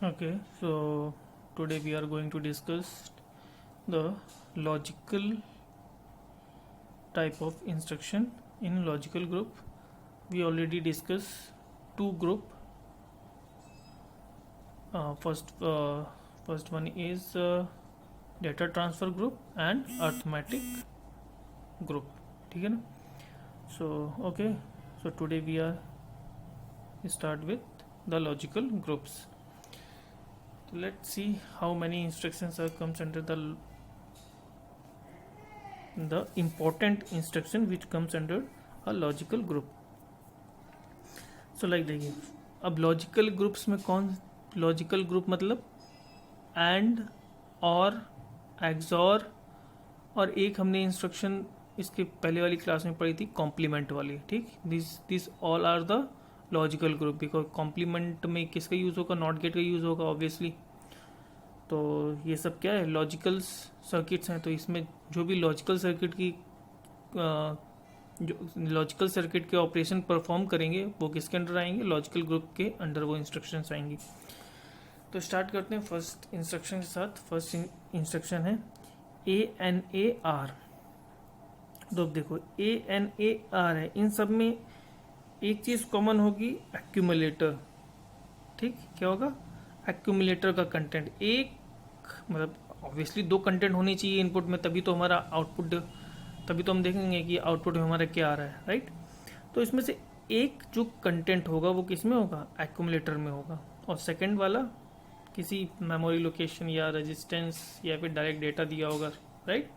Okay, so today we are going to discuss the logical type of instruction in logical group. We already discussed two group. First one is data transfer group and arithmetic group. ठीक है ना? So okay, so today we are start with the logical groups. So let's see how many instructions are comes under the important instruction which comes under a logical group. So like देखिए, अब logical groups में कौन logical group मतलब and और XOR और एक हमने instruction इसके पहले वाली क्लास में पढ़ी थी कॉम्प्लीमेंट वाली. ठीक, this all are the logical group because complement में किसका यूज़ होगा, नॉट गेट का यूज़ होगा ऑब्वियसली. तो ये सब क्या है, लॉजिकल सर्किट्स हैं. तो इसमें जो भी लॉजिकल सर्किट की जो लॉजिकल सर्किट के ऑपरेशन परफॉर्म करेंगे वो किसके अंडर आएंगे, लॉजिकल ग्रुप के अंडर वो इंस्ट्रक्शंस आएंगी. तो स्टार्ट करते हैं फर्स्ट इंस्ट्रक्शन के साथ. फर्स्ट इंस्ट्रक्शन है ANAR. तो अब देखो ANAR है, इन सब में एक चीज़ कॉमन होगी, एक्यूमुलेटर. ठीक, क्या होगा, एक्यूमुलेटर का कंटेंट. एक मतलब ऑब्वियसली दो कंटेंट होनी चाहिए इनपुट में, तभी तो हमारा आउटपुट, तभी तो हम देखेंगे कि आउटपुट में हमारा क्या आ रहा है, राइट. तो इसमें से एक जो कंटेंट होगा वो किस में होगा, एक्यूमुलेटर में होगा. और सेकंड वाला किसी मेमोरी लोकेशन या रेजिस्टेंस या फिर डायरेक्ट डेटा दिया होगा, राइट,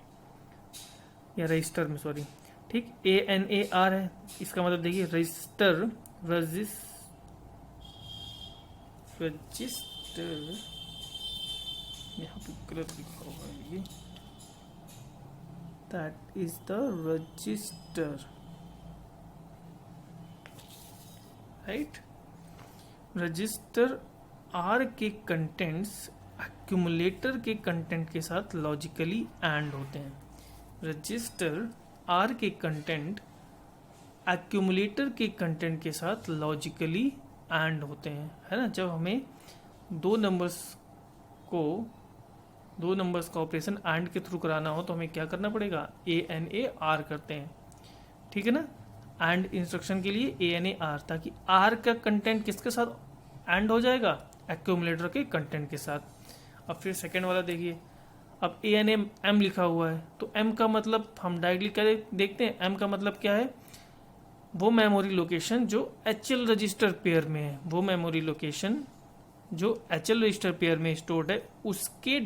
या रजिस्टर में, सॉरी. ठीक, ANAR है, इसका मतलब देखिए रजिस्टर यहाँ पे गलत लिखा होगा ये, that is the register, right. Register R के कंटेंट्स एक्यूमुलेटर के कंटेंट के साथ लॉजिकली एंड होते हैं. रजिस्टर आर के कंटेंट एक्यूमुलेटर के कंटेंट के साथ लॉजिकली एंड होते हैं, है ना. जब हमें दो नंबर्स का ऑपरेशन एंड के थ्रू कराना हो तो हमें क्या करना पड़ेगा, ANAR करते हैं. ठीक है ना, एंड इंस्ट्रक्शन के लिए ANAR, ताकि आर का कंटेंट किसके साथ एंड हो जाएगा, एक्यूमुलेटर के कंटेंट के साथ. अब फिर सेकेंड वाला देखिए, अब ANM लिखा हुआ है, तो M का मतलब हम डायरेक्टली क्या देखते हैं, M का मतलब क्या है, वो मेमोरी लोकेशन जो HL रजिस्टर पेयर में है, वो मेमोरी लोकेशन जो HL रजिस्टर पेयर में स्टोर्ड है, उसके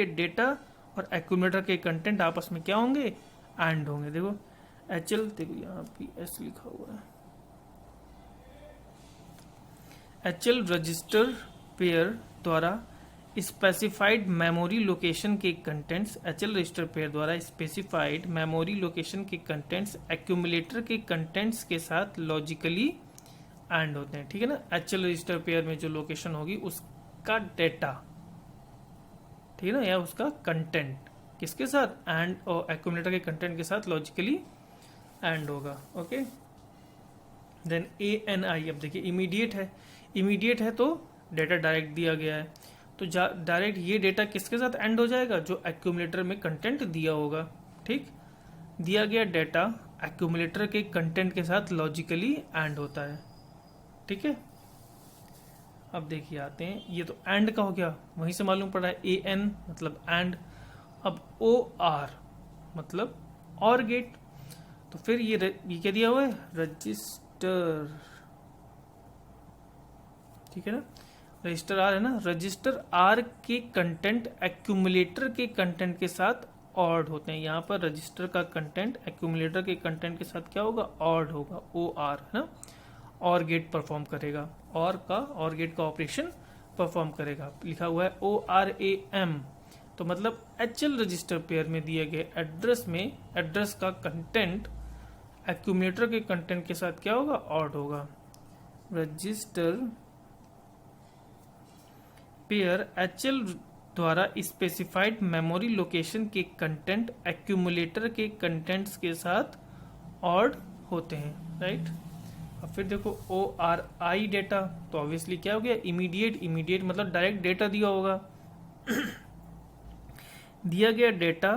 डेटा और एक्यूमुलेटर के कंटेंट आपस में क्या होंगे, एंड होंगे. देखो HL, देखो यहाँ पे S लिखा हुआ है, HL रजिस्टर पेयर द्वारा स्पेसिफाइड मेमोरी लोकेशन के कंटेंट्स, HL रजिस्टर पेयर द्वारा स्पेसिफाइड मेमोरी लोकेशन के कंटेंट्स एक्यूमुलेटर के कंटेंट्स के साथ लॉजिकली एंड होते हैं. ठीक है ना, HL रजिस्टर पेयर में जो लोकेशन होगी उसका डेटा, ठीक है ना, या उसका कंटेंट किसके साथ एंड, और एक्यूमुलेटर के कंटेंट के साथ लॉजिकली एंड होगा. Okay, then ANI. अब देखिए इमीडिएट है तो डेटा डायरेक्ट दिया गया है, तो डायरेक्ट ये डेटा किसके साथ एंड हो जाएगा, जो एक्यूमुलेटर में कंटेंट दिया होगा. ठीक, दिया गया डेटा एक्यूमुलेटर के कंटेंट के साथ लॉजिकली एंड होता है. ठीक है, अब देखिए आते हैं, ये तो एंड का हो गया, वहीं से मालूम पड़ा है AN मतलब एंड. अब OR मतलब और गेट. तो फिर ये क्या दिया हुआ है, रजिस्टर. ठीक है ना, रजिस्टर आर है ना, रजिस्टर आर के कंटेंट एक्यूमुलेटर के कंटेंट के साथ ऑर्ड होते हैं. यहाँ पर रजिस्टर का कंटेंट एक्यूमुलेटर के कंटेंट के साथ क्या होगा, ऑर्ड होगा, OR है ना, और गेट परफॉर्म करेगा, और गेट का ऑपरेशन परफॉर्म करेगा. लिखा हुआ है ORAM, तो मतलब HL रजिस्टर पेयर में दिए गए एड्रेस का कंटेंट एक्यूमुलेटर के कंटेंट के साथ क्या होगा, ऑर्ड होगा. रजिस्टर पेयर HL द्वारा स्पेसिफाइड मेमोरी लोकेशन के कंटेंट एक्यूमुलेटर के कंटेंट्स के साथ ऑर्ड होते हैं, राइट. अब फिर देखो ORI डेटा, तो ऑब्वियसली क्या हो गया, इमीडिएट मतलब डायरेक्ट डेटा दिया होगा। दिया गया डेटा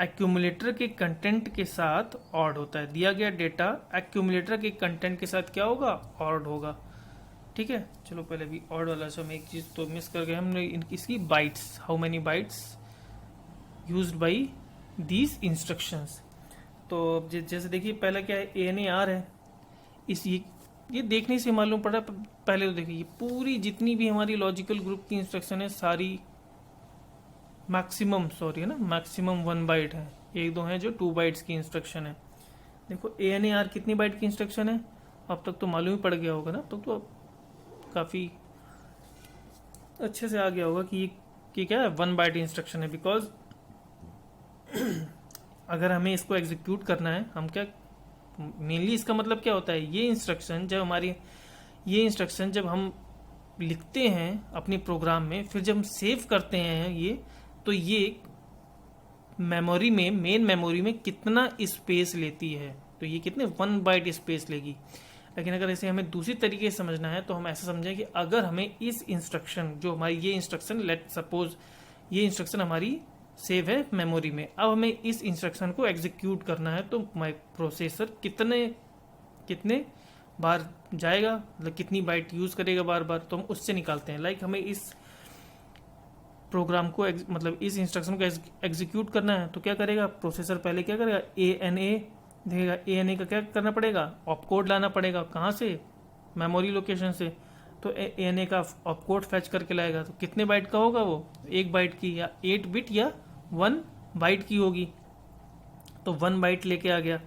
एक्यूमुलेटर के कंटेंट के साथ ऑर्ड होता है। दिया गया डेटा एक्यूमुलेटर के कंटेंट के साथ क्या होगा, ऑर्ड होगा। ठीक है, चलो पहले भी ऑर्ड वाला से हम एक चीज तो मिस कर गए हमने, इसकी bytes, how many bytes used by these instructions. तो जैसे देखिए पहला क्या है, ANAR है। इस ये देखने से मालूम पड़ा, पहले तो देखिए ये पूरी जितनी भी हमारी लॉजिकल ग्रुप की इंस्ट्रक्शन है सारी मैक्सिमम 1 बाइट है। एक दो है जो 2 बाइट्स की इंस्ट्रक्शन है। देखो ANAR कितनी बाइट की इंस्ट्रक्शन है, अब तक तो मालूम ही पड़ गया होगा ना, अब तक तो काफ़ी अच्छे से आ गया होगा कि क्या है, 1 बाइट इंस्ट्रक्शन है। बिकॉज अगर हमें इसको एग्जीक्यूट करना है, हम क्या मेनली इसका मतलब क्या होता है, ये इंस्ट्रक्शन जब हम लिखते हैं अपने प्रोग्राम में, फिर जब हम सेव करते हैं ये, तो ये मेमोरी में, मेन मेमोरी में कितना स्पेस लेती है, तो ये कितने 1 बाइट स्पेस लेगी। लेकिन अगर इसे हमें दूसरी तरीके से समझना है तो हम ऐसा समझें कि अगर हमें इस इंस्ट्रक्शन, जो हमारी ये इंस्ट्रक्शन, लेट सपोज ये इंस्ट्रक्शन हमारी सेव है मेमोरी में, अब हमें इस इंस्ट्रक्शन को एग्जीक्यूट करना है, तो प्रोसेसर कितने बार जाएगा, मतलब कितनी बाइट यूज करेगा बार बार, तो हम उससे निकालते हैं। लाइक हमें इस प्रोग्राम को मतलब इस इंस्ट्रक्शन को एग्जीक्यूट करना है, तो क्या करेगा प्रोसेसर, पहले क्या करेगा, ANA देखेगा। ANA का क्या करना पड़ेगा, ऑपकोड लाना पड़ेगा, कहाँ से, मेमोरी लोकेशन से। तो ANA का ऑपकोड फैच करके लाएगा, तो कितने बाइट का होगा वो, 1 बाइट की, या 8 बिट या 1 बाइट की होगी। तो 1 बाइट लेके आ गया,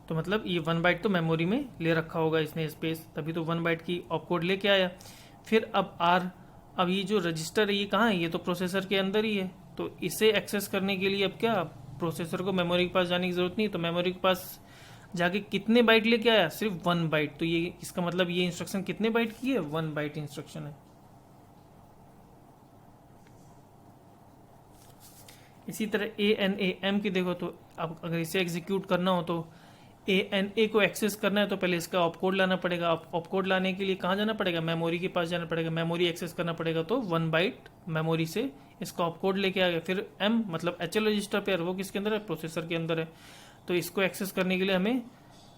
तो मतलब ये 1 बाइट तो मेमोरी में ले रखा होगा इसने स्पेस, तभी तो 1 बाइट की ऑपकोड लेके आया। फिर अब ये जो रजिस्टर है ये कहाँ है, ये तो प्रोसेसर के अंदर ही है। तो इसे एक्सेस करने के लिए अब क्या, प्रोसेसर को मेमोरी के पास जाने की जरूरत नहीं, तो मेमोरी के पास जाके कितने बाइट लेके आया, सिर्फ 1 बाइट। तो ये इसका मतलब ये इंस्ट्रक्शन कितने बाइट की है, 1 बाइट इंस्ट्रक्शन है। इसी तरह ANAM की देखो, तो अब अगर इसे एग्जीक्यूट करना हो तो ANA को एक्सेस करना है, तो पहले इसका ऑपकोड लाना पड़ेगा। ऑपकोड लाने के लिए कहाँ जाना पड़ेगा, मेमोरी के पास जाना पड़ेगा, मेमोरी एक्सेस करना पड़ेगा, तो 1 बाइट मेमोरी से इसका ऑपकोड लेके आ गया। फिर M मतलब HL रजिस्टर पेयर, वो किसके अंदर है, प्रोसेसर के अंदर है। तो इसको एक्सेस करने के लिए हमें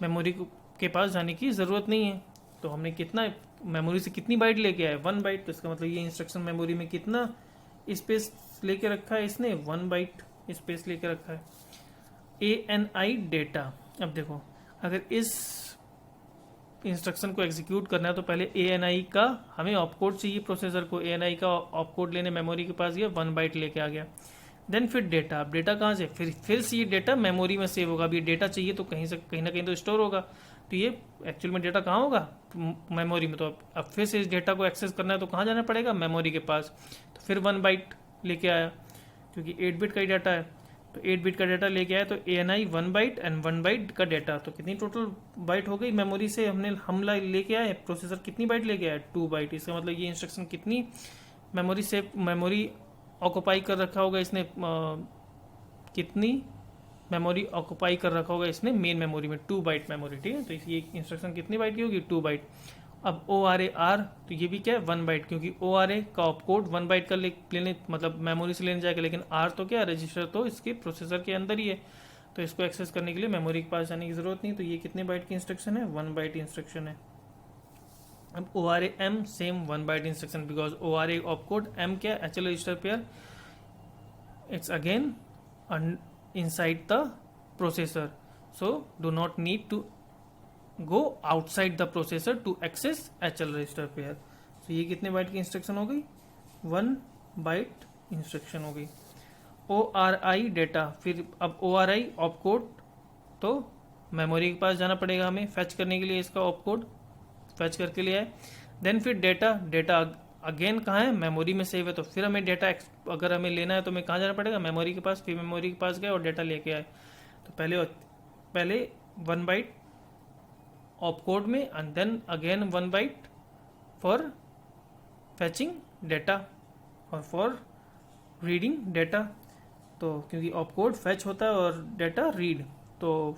मेमोरी के पास जाने की ज़रूरत नहीं है। तो हमने कितना मेमोरी से कितनी बाइट लेके आए, 1 बाइट। तो इसका मतलब ये इंस्ट्रक्शन मेमोरी में कितना स्पेस लेके रखा है इसने, 1 बाइट स्पेस लेके रखा है। ANI डेटा, अब देखो अगर इस इंस्ट्रक्शन को एग्जीक्यूट करना है तो पहले ANI का हमें ऑपकोड चाहिए, प्रोसेसर को ANI का ऑपकोड लेने मेमोरी के पास गया, 1 बाइट लेके आ गया। देन फिर डेटा, अब डेटा कहाँ से, फिर से ये डेटा मेमोरी में सेव होगा। अब ये डेटा चाहिए तो कहीं ना कहीं तो स्टोर होगा, तो ये एक्चुअल में डेटा कहाँ होगा, मेमोरी में। तो अब फिर से इस डेटा को एक्सेस करना है तो कहाँ जाना पड़ेगा, मेमोरी के पास। तो फिर 1 बाइट लेके आया, क्योंकि 8 बिट का ही डाटा है, तो 8 बिट का डाटा लेके आया। तो ANI 1 बाइट एंड 1 बाइट का डाटा, तो कितनी टोटल बाइट हो गई, मेमोरी से हम लेके आए, प्रोसेसर कितनी बाइट लेके आया, 2 बाइट। इसका मतलब ये इंस्ट्रक्शन कितनी मेमोरी ऑक्युपाई कर रखा होगा इसने, कितनी मेमोरी ऑक्युपाई कर रखा होगा इसने मेन मेमोरी में, 2 बाइट मेमोरी। ठीक है, तो ये इंस्ट्रक्शन कितनी बाइट की होगी, 2 बाइट। अब ORAR, तो ये भी क्या है, 1 बाइट, क्योंकि ORA का ऑपकोड 1 बाइट का लेने मतलब मेमोरी से लेने जाएगा, लेकिन R तो क्या, रजिस्टर तो इसके प्रोसेसर के अंदर ही है, तो इसको एक्सेस करने के लिए मेमोरी के पास जाने की जरूरत नहीं। तो ये कितने बाइट की इंस्ट्रक्शन है, 1 बाइट इंस्ट्रक्शन है। अब ORAM same 1 byte instruction, because ORA opcode, M क्या, HL register pair, it's again inside the processor, so do not need to go outside the processor to access HL register pair। so ये कितने bite की instruction हो गई, 1 byte instruction हो गई। ORI data, फिर अब ORI ऑपकोड, तो मेमोरी के पास जाना पड़ेगा हमें फैच करने के लिए, इसका ऑपकोड फैच करके ले आए। देन फिर डेटा अगेन कहाँ है, मेमोरी में सेव है, तो फिर हमें डेटा अगर हमें लेना है तो हमें कहाँ जाना पड़ेगा, मेमोरी के पास। फिर मेमोरी के पास गए और डेटा लेके आए। तो पहले 1 बाइट ऑपकोड में, and then again 1 byte for fetching data और फॉर रीडिंग डेटा। तो क्योंकि ऑपकोड फैच होता है और डेटा रीड, तो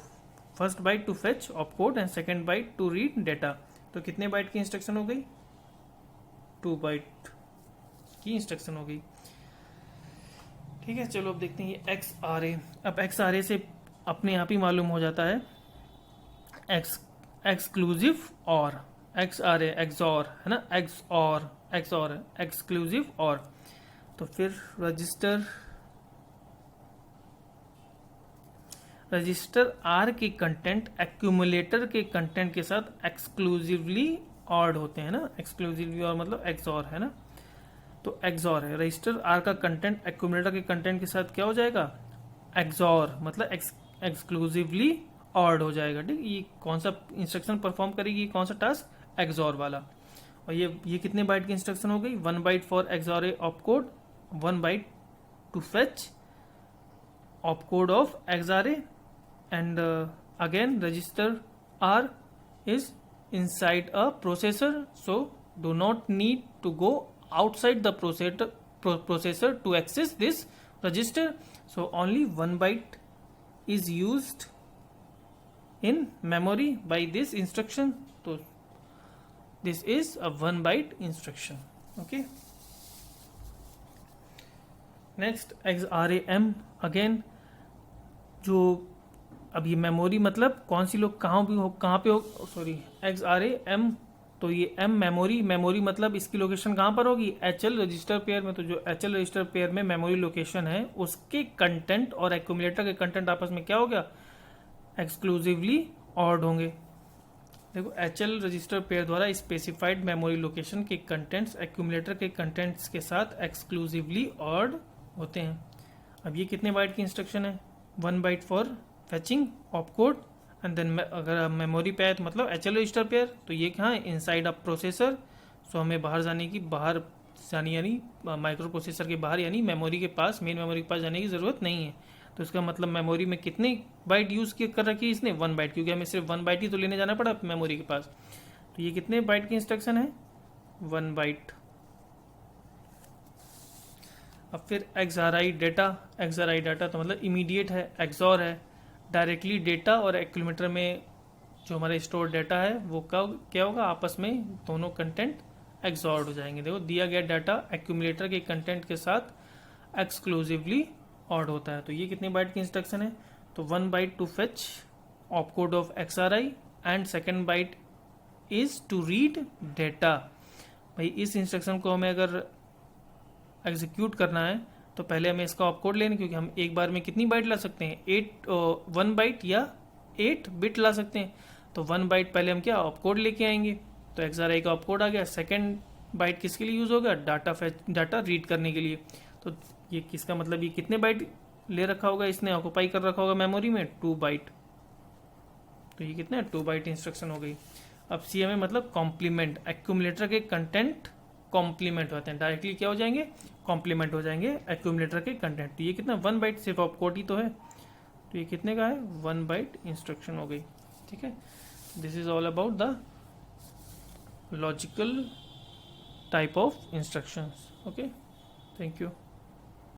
first byte to fetch opcode and second byte to read data. तो कितने बाइट की इंस्ट्रक्शन हो गई? 2 बाइट की इंस्ट्रक्शन हो गई। ठीक है, चलो अब देखते हैं ये एक्स आर ए। अब एक्स आर ए से अपने आप ही मालूम हो जाता है एक्सक्लूसिव और एक्स आर ए एक्सॉर है ना, एक्सऑर एक्सक्लूसिव और। तो फिर रजिस्टर आर के कंटेंट एक्यूमुलेटर के कंटेंट के साथ एक्सक्लूसिवली ऑर्ड होते हैं ना, एक्सक्लूसिवली और मतलब एक्सऑर है ना। तो एक्सॉर है, रजिस्टर आर का कंटेंट एक्यूमुलेटर के कंटेंट के साथ क्या हो जाएगा? एक्सॉर मतलब एक्सक्लूसिवली ऑर्ड हो जाएगा। ठीक, ये कौन सा इंस्ट्रक्शन परफॉर्म करेगी, कौन सा टास्क? एक्सॉर वाला। और ये कितने बाइट की इंस्ट्रक्शन हो गई? 1 byte for xor A opcode, 1 byte to fetch opcode of xra, and again register r is inside a processor, so do not need to go outside the processor to access this register. So only 1 byte is used in memory by this instruction. So this is a 1 byte instruction. Okay, next XRAM again, जो अब ये memory मतलब कौन सी लोग कहाँ पे हो sorry XRAM, तो ये M मेमोरी मतलब इसकी लोकेशन कहाँ पर होगी? HL रजिस्टर पेयर में। तो जो HL रजिस्टर पेयर में मेमोरी लोकेशन है उसके कंटेंट और एक्यूमुलेटर के कंटेंट आपस में क्या हो गया? एक्सक्लूसिवली ऑर्ड होंगे। देखो, HL रजिस्टर पेयर द्वारा स्पेसिफाइड मेमोरी लोकेशन के कंटेंट्स एक्यूमुलेटर के कंटेंट्स के साथ एक्सक्लूसिवली ऑर्ड होते हैं। अब ये कितने बाइट की इंस्ट्रक्शन है? 1 byte for fetching opcode, and then अगर मेमोरी पे है तो मतलब HL रजिस्टर पेयर, तो ये कहाँ है? Inside a processor. सो हमें बाहर जाने यानी माइक्रो प्रोसेसर के बाहर यानी मेमोरी के पास, मेन मेमोरी के पास जाने की ज़रूरत नहीं है। तो इसका मतलब मेमोरी में कितने बाइट यूज़ कर रखी है इसने? 1 बाइट, क्योंकि हमें सिर्फ 1 बाइट ही तो लेने जाना पड़ा मेमोरी के पास। तो ये कितने बाइट की इंस्ट्रक्शन है? 1 बाइट। अब फिर XRI डाटा तो मतलब इमीडिएट है, एक्सॉर है, डायरेक्टली डेटा और एक्यूमुलेटर में जो हमारा स्टोर डाटा है वो क्या होगा? आपस में दोनों कंटेंट एक्सॉर्ड हो जाएंगे। देखो, दिया गया डाटा एक्यूमुलेटर के कंटेंट के साथ एक्सक्लूसिवली ऑर्ड होता है। तो ये कितने बाइट की इंस्ट्रक्शन है? तो 1 byte to fetch opcode of XRI and second byte is to read data. भाई इस इंस्ट्रक्शन को हमें अगर एग्जीक्यूट करना है तो पहले हमें इसका ऑपकोड लेना, क्योंकि हम एक बार में कितनी बाइट ला सकते हैं? 1 बाइट या 8 बिट ला सकते हैं। तो 1 बाइट पहले हम क्या ऑपकोड लेके आएंगे, तो XRI का ऑपकोड आ गया। सेकेंड बाइट किसके लिए यूज होगा? डाटा रीड करने के लिए। तो ये किसका मतलब ये कितने बाइट ले रखा होगा इसने, ऑक्यूपाई कर रखा होगा मेमोरी में? 2 बाइट। तो ये कितने 2 बाइट इंस्ट्रक्शन हो गई। अब CMA मतलब कॉम्प्लीमेंट, एक्यूमुलेटर के कंटेंट कॉम्प्लीमेंट होते हैं, डायरेक्टली क्या हो जाएंगे? कॉम्प्लीमेंट हो जाएंगे एक्यूमुलेटर के कंटेंट। तो ये कितना 1 बाइट सिर्फ ऑपकोड ही तो है, तो ये कितने का है? 1 बाइट इंस्ट्रक्शन हो गई। ठीक है, this is all about the logical type of instructions. Okay, thank you.